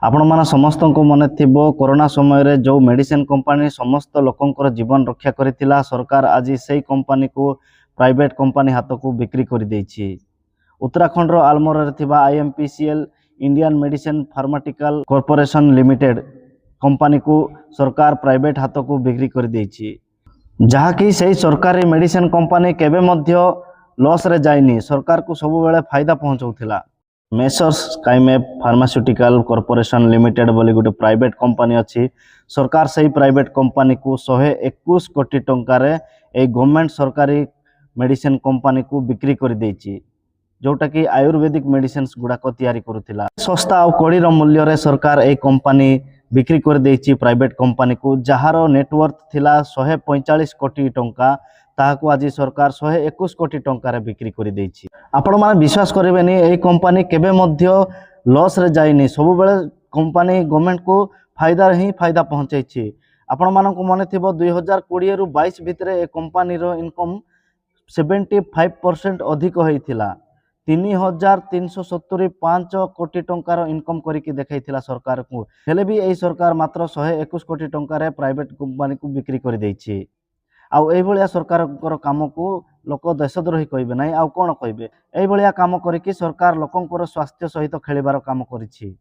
आपण मान समस्त को मन थी कोरोना समय रे जो मेडिसिन कंपनी समस्त लोकंकर जीवन रक्षा करथिला सरकार आज से कंपनी को प्राइवेट कंपनी हाथ को बिक्री कर देछि। उत्तराखंड रो आलमोर रे थिबा IMPCL Indian medicine pharmaceutical corporation limited company को सरकार प्राइवेट हाथ को बिक्री कर देछि, जहा कि सही सरकारी मेडिसिन कंपनी केबे मध्य लॉस रे जाइनी, सरकार को सब बेले फायदा पहुंचाउथिला। मेसर्स स्काईमेप फार्मास्यूटिकल कॉर्पोरेशन लिमिटेड बोली गोटे प्राइवेट कंपनी अच्छी, सरकार से प्राइवेट कंपनी को 121 कोटी टंकार गवर्नमेंट सरकारी मेडिसिन कंपनी को बिक्री कर देछि, जोटा कि आयुर्वेदिक मेडिसिन गुड़ाक तैयारी करुथिला। सस्ता और कड़ीर मूल्य रे सरकार ए कंपनी बिक्री कर देछि प्राइवेट कंपनी को, जार नेटवर्थ थिला 145 कोटी टंका, ताहाकु आज सरकार 121 कोटी टंकार बिक्री कर देछि। आपण माने विश्वास करेबेनी ए कंपनी केबे मध्य लॉस रे जाइनी, सब बेले कंपनी गवर्नमेंट को फायदा ही फायदा पहुंचाइछि। आपण मानक मन थिबो 2020 रु 22 भितरे ए कंपनी रो इनकम 75% अधिक होइथिला, 3375 कोटी टंकार इनकम करके देखैथिला सरकार को। हेले भी एई सरकार मात्र 121 कोटी टंकार प्राइवेट कंपनी को बिक्री कर देछि। आउ एई भलिया सरकार काम को लोक देशद्रोही कहबे नहीं, आउ कोन कहबे। एई भलिया काम करके सरकार लोकंकर स्वास्थ्य सहित खेलिबार काम करिछि।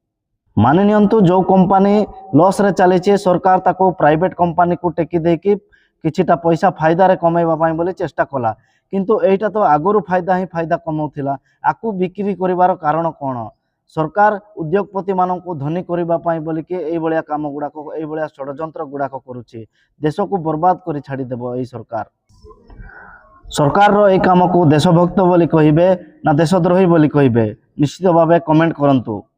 मानि नियंतु जो कंपनी लॉस रे चलीछि, सरकार ताको प्राइवेट कंपनी को टेकी देकी किछिटा पैसा फायदा रे कमाइबा पाई बोली चेष्टा कला, किंतु एटा तो आगुरु फायदा ही फायदा कमाउथिला। आकु बिक्री करिवार कारण कोन? सरकार उद्योगपति मानन को धनी करिबा पाई बोली के एई भलिया काम गुडा को एई भलिया षडयंत्र गुडा को करूछि। देश को बर्बाद करि छाडी देबो एई सरकार। सरकार रो एई काम को देशभक्त बोली कहिबे ना देशद्रोही बोली कहिबे, निश्चित भाबे कमेंट करंतु।